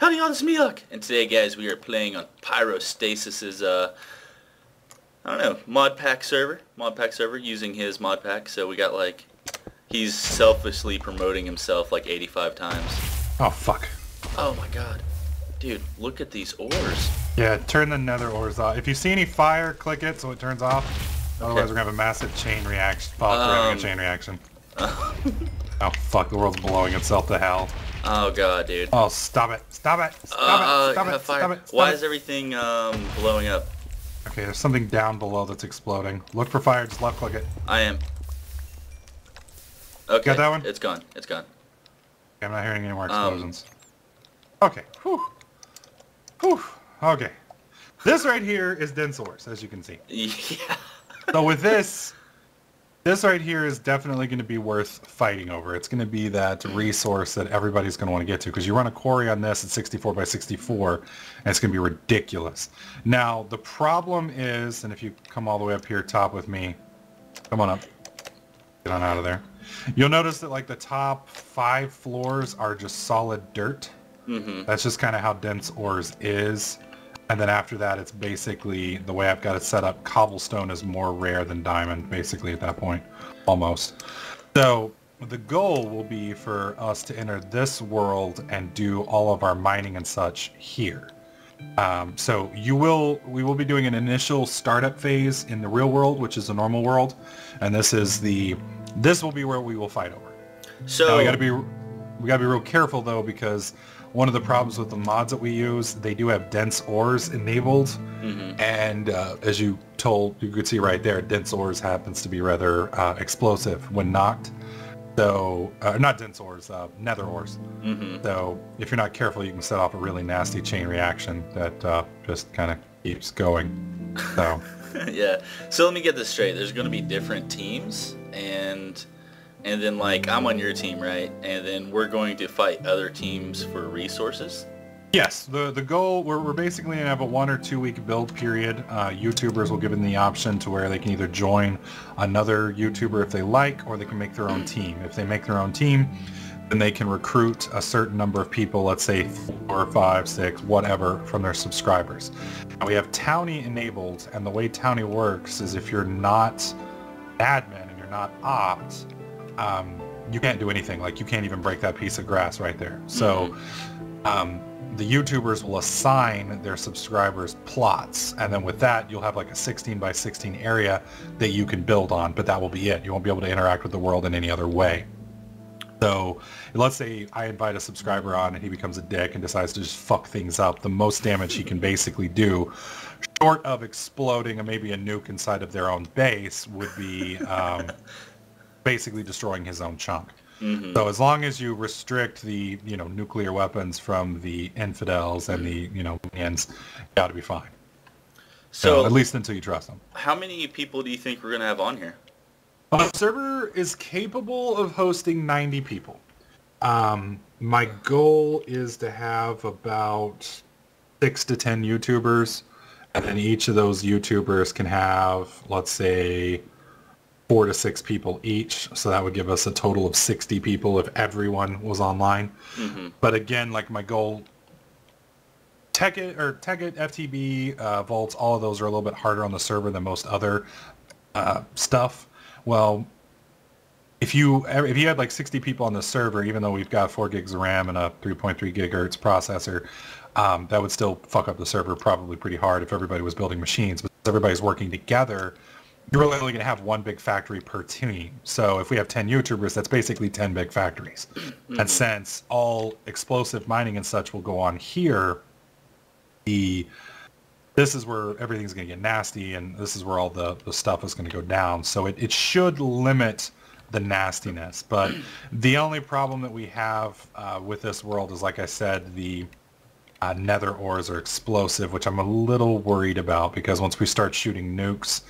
Howdy y'all, this is MeatyLock. And today, guys, we are playing on Pyrostasis's, I don't know, mod pack server using his mod pack. So we got like, he's selfishly promoting himself like 85 times. Oh, fuck. Oh my god. Dude, look at these ores. Yeah, turn the nether ores off. If you see any fire, click it so it turns off. Okay. Otherwise, we're going to have a massive chain reaction. Fuck, we're having a chain reaction. Oh, fuck, the world's blowing itself to hell. Oh god, dude. Oh, stop it. Stop it. Stop it. Stop it. Why is everything blowing up? Okay, there's something down below that's exploding. Look for fire, just left click it. I am. Okay, got that one? It's gone. It's gone. Okay, I'm not hearing any more explosions. Okay. Whew. Whew. Okay. This right here is dense ores, as you can see. Yeah. So with this right here is definitely going to be worth fighting over. It's going to be that resource that everybody's going to want to get to, because you run a quarry on this at 64 by 64, and it's going to be ridiculous. Now, the problem is, and if you come all the way up here top with me, come on up, get on out of there. You'll notice that like the top 5 floors are just solid dirt. Mm-hmm. That's just kind of how dense ores is. And then after that, it's basically, the way I've got it set up, cobblestone is more rare than diamond, basically, at that point. Almost. So, the goal will be for us to enter this world and do all of our mining and such here. So, we will be doing an initial startup phase in the real world, which is the normal world. And this will be where we will fight over. So, now, we gotta be real careful, though, because one of the problems with the mods that we use, they do have dense ores enabled, and as you could see right there, dense ores happens to be rather explosive when knocked. So, not dense ores, nether ores. So, if you're not careful, you can set off a really nasty chain reaction that just kind of keeps going. So, yeah. So let me get this straight. There's going to be different teams, and then like I'm on your team, right? And then we're going to fight other teams for resources. Yes, the goal, we're basically going to have a 1 or 2 week build period. YouTubers will give them the option to where they can either join another YouTuber if they like, or they can make their own team. If they make their own team, then they can recruit a certain number of people, let's say 4, 5, 6, whatever, from their subscribers. Now we have Townie enabled, and the way Townie works is if you're not admin and you're not opt, you can't do anything. Like, you can't even break that piece of grass right there. So the YouTubers will assign their subscribers plots, and then with that you'll have like a 16 by 16 area that you can build on, but that will be it. You won't be able to interact with the world in any other way. So let's say I invite a subscriber on and he becomes a dick and decides to just fuck things up. The most damage he can basically do, short of exploding maybe a nuke inside of their own base, would be basically destroying his own chunk. So as long as you restrict the, nuclear weapons from the infidels and the, minions, you got to be fine. So at least until you trust them. How many people do you think we're going to have on here? The server is capable of hosting 90 people. My goal is to have about 6 to 10 YouTubers, and then each of those YouTubers can have, let's say, 4 to 6 people each, so that would give us a total of 60 people if everyone was online. But again, like, my goal, Tekkit, FTB, Voltz, all of those are a little bit harder on the server than most other stuff. Well, if you had like 60 people on the server, even though we've got 4 gigs of RAM and a 3.3 gigahertz processor, that would still fuck up the server probably pretty hard if everybody was building machines. But if everybody's working together, you're really only going to have 1 big factory per team. So if we have 10 YouTubers, that's basically 10 big factories. And since all explosive mining and such will go on here, this is where everything's going to get nasty, and this is where all the stuff is going to go down. So it should limit the nastiness. But the only problem that we have with this world is, like I said, the nether ores are explosive, which I'm a little worried about, because once we start shooting nukes,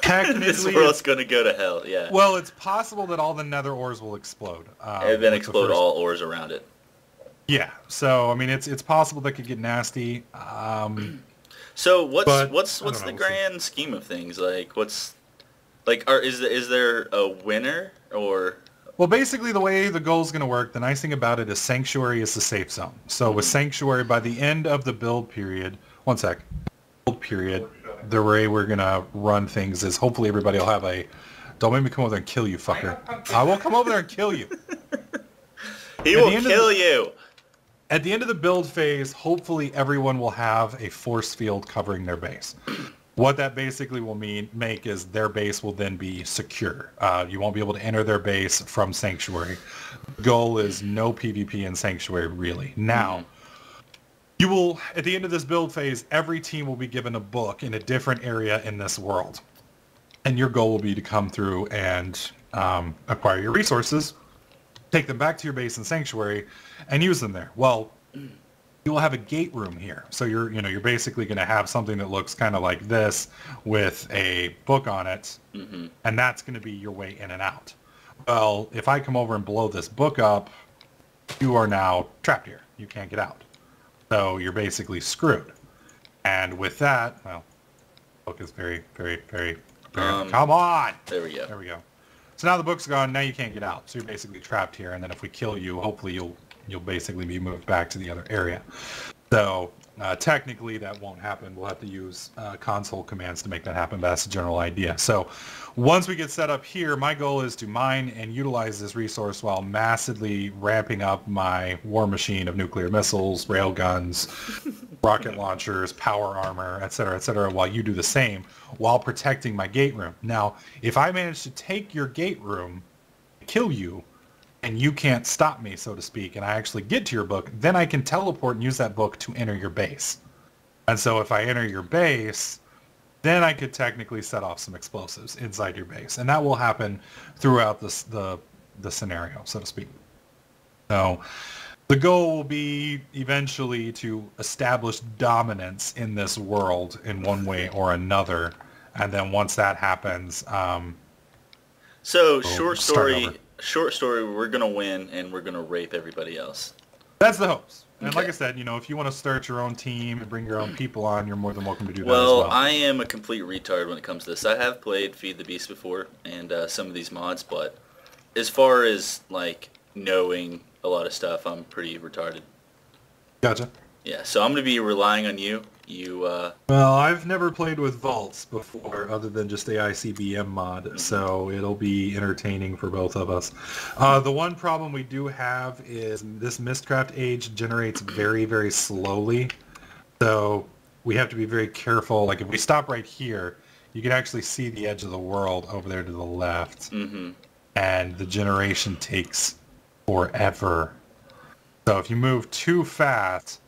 this world's going to go to hell, yeah. Well, it's possible that all the nether ores will explode. And then explode all ores around it. Yeah, so I mean, it's possible that could get nasty. So what's the grand scheme of things? Like, is there a winner, or Well, basically the way the goal is going to work, the nice thing about it is Sanctuary is the safe zone. So with Sanctuary, by the end of the build period, build period, the way we're going to run things is hopefully everybody will have a, don't make me come over there and kill you, fucker. I will come over there and kill you. He will kill you. At the end of the build phase, hopefully everyone will have a force field covering their base. What that basically will make is their base will then be secure. You won't be able to enter their base from Sanctuary. The goal is no PvP in Sanctuary, really. Now, you will, at the end of this build phase, every team will be given a book in a different area in this world. And your goal will be to come through and acquire your resources, take them back to your base in Sanctuary, and use them there. Well, you will have a gate room here. So you're basically going to have something that looks kind of like this with a book on it, and that's going to be your way in and out. Well, if I come over and blow this book up, you are now trapped here. You can't get out. So you're basically screwed. And with that, well, the book is very, very, very, come on! There we go. There we go. So now the book's gone, now you can't get out. So you're basically trapped here, and then if we kill you, hopefully you'll basically be moved back to the other area. So technically that won't happen. We'll have to use console commands to make that happen, but that's the general idea. So once we get set up here, my goal is to mine and utilize this resource while massively ramping up my war machine of nuclear missiles, railguns, rocket launchers, power armor, etc., while you do the same, while protecting my gate room. Now, if I manage to take your gate room, kill you, and you can't stop me, so to speak, and I actually get to your book, then I can teleport and use that book to enter your base. And so if I enter your base, then I could technically set off some explosives inside your base. And that will happen throughout the scenario, so to speak. So the goal will be eventually to establish dominance in this world in one way or another. And then once that happens... so, short story, we're going to win and we're going to rape everybody else. That's the hopes. And Okay. like I said, if you want to start your own team and bring your own people on, you're more than welcome to do that as well. Well, I am a complete retard when it comes to this. I have played Feed the Beast before and some of these mods, but as far as, like, knowing a lot of stuff, I'm pretty retarded. Gotcha. Yeah, so I'm going to be relying on you. Well, I've never played with Voltz before, other than just the ICBM mod, so it'll be entertaining for both of us. The one problem we do have is this Mistcraft age generates very, very slowly, so we have to be very careful. Like, if we stop right here, you can actually see the edge of the world over there to the left, and the generation takes forever. So if you move too fast,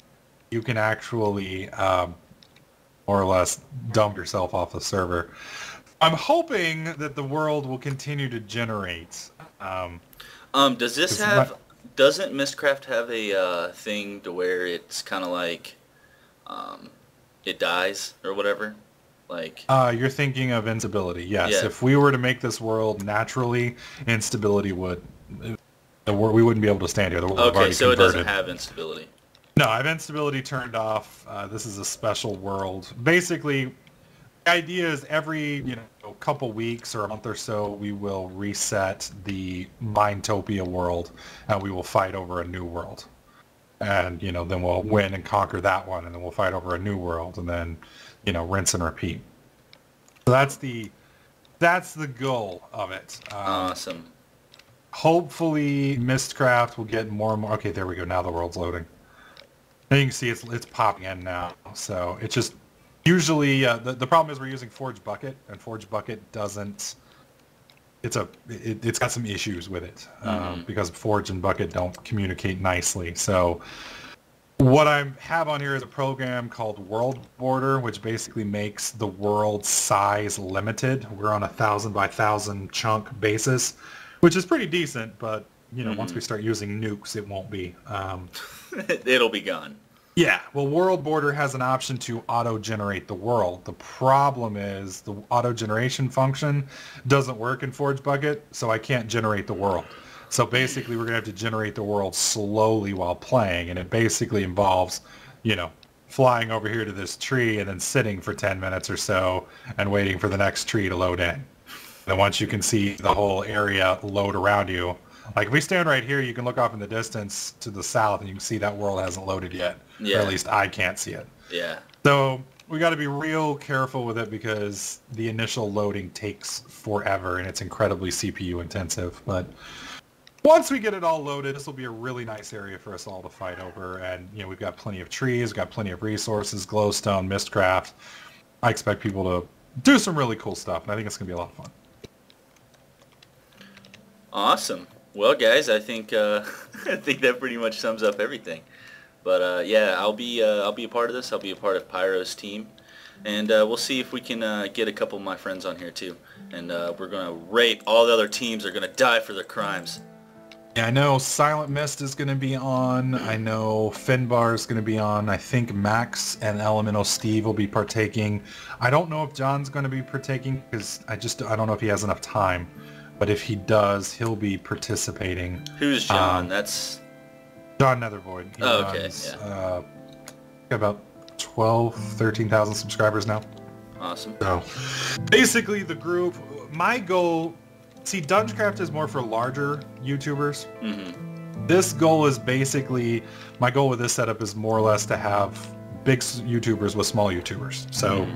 you can actually more or less dump yourself off the server. I'm hoping that the world will continue to generate. Does this have... Doesn't Mistcraft have a thing to where it's kind of like it dies or whatever? Like you're thinking of instability. Yes. Yeah. If we were to make this world naturally, instability would... we wouldn't be able to stand here. The world would already so converted. it doesn't have instability. No, I have instability turned off. This is a special world. Basically, the idea is every couple weeks or a month or so, we will reset the Mindtopia world, and we will fight over a new world. And then we'll win and conquer that one, and then we'll fight over a new world, and then rinse and repeat. So that's the goal of it. Awesome. Hopefully, Mistcraft will get more and more. Okay, there we go. Now the world's loading. And you can see it's popping in now. So it's just usually the problem is we're using Forge Bucket, and Forge Bucket doesn't. It's got some issues with it because Forge and Bucket don't communicate nicely. So what I have on here is a program called World Border, which basically makes the world size limited. We're on 1,000 by 1,000 chunk basis, which is pretty decent, but once we start using nukes, it won't be. It'll be gone. Yeah. Well, World Border has an option to auto-generate the world. The problem is the auto-generation function doesn't work in Forge Bucket, so I can't generate the world. So basically, we're going to have to generate the world slowly while playing, and it basically involves, flying over here to this tree and then sitting for 10 minutes or so and waiting for the next tree to load in. And once you can see the whole area load around you, Like if we stand right here, you can look off in the distance to the south and you can see that world hasn't loaded yet. Yeah. Or at least I can't see it. Yeah. So we got to be real careful with it because the initial loading takes forever and it's incredibly CPU intensive. But once we get it all loaded, this will be a really nice area for us all to fight over. And, you know, we've got plenty of trees, we've got plenty of resources, glowstone, mistcraft. I expect people to do some really cool stuff, and I think it's going to be a lot of fun. Awesome. Well, guys, I think I think that pretty much sums up everything. But yeah, I'll be a part of this. I'll be a part of Pyro's team, and we'll see if we can get a couple of my friends on here too. And we're gonna rape all the other teams. Are gonna die for their crimes. Yeah, I know Silent Mist is going to be on. I know Finbar is going to be on. I think Max and Elemental Steve will be partaking. I don't know if John's going to be partaking because I don't know if he has enough time. But if he does, he'll be participating. Who's John? That's John Nethervoid. He runs, yeah. About 13,000 subscribers now. Awesome. So basically the group, my goal, see, Dungeoncraft is more for larger YouTubers. Mm-hmm. This goal is basically, my goal with this setup is more or less to have big YouTubers with small YouTubers. So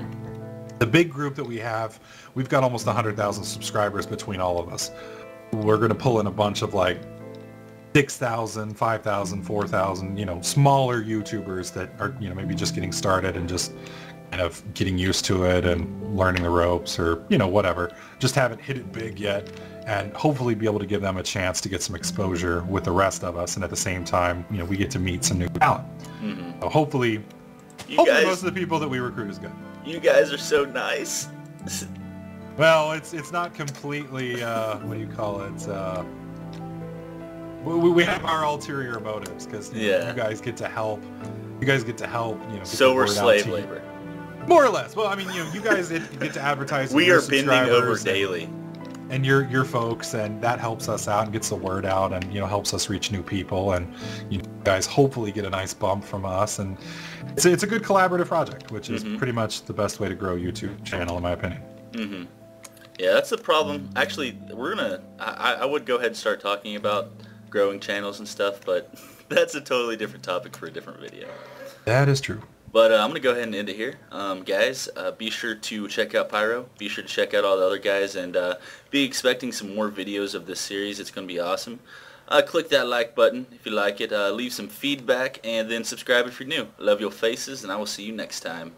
the big group that we have, we've got almost 100,000 subscribers between all of us. We're going to pull in a bunch of like 6,000, 5,000, 4,000, you know, smaller YouTubers that are, you know, maybe just getting started and just kind of getting used to it and learning the ropes or, you know, whatever. Just haven't hit it big yet, and hopefully be able to give them a chance to get some exposure with the rest of us, and at the same time, you know, we get to meet some new talent. So hopefully most of the people that we recruit is good. You guys are so nice. Well, it's not completely, what do you call it, we have our ulterior motives because you guys get to help. You guys get to help, you know. So we're slave labor. More or less. Well, I mean, you know, you guys get to advertise. We are bending over daily. And your folks, and that helps us out and gets the word out, and, you know, helps us reach new people, and you guys hopefully get a nice bump from us, and it's a good collaborative project, which is pretty much the best way to grow a YouTube channel, in my opinion. Yeah, that's the problem. Actually, I would go ahead and start talking about growing channels and stuff, but that's a totally different topic for a different video. That is true. But I'm going to go ahead and end it here. Guys, be sure to check out Pyro. Be sure to check out all the other guys, and be expecting some more videos of this series. It's going to be awesome. Click that like button if you like it. Leave some feedback, and then subscribe if you're new. I love your faces, and I will see you next time.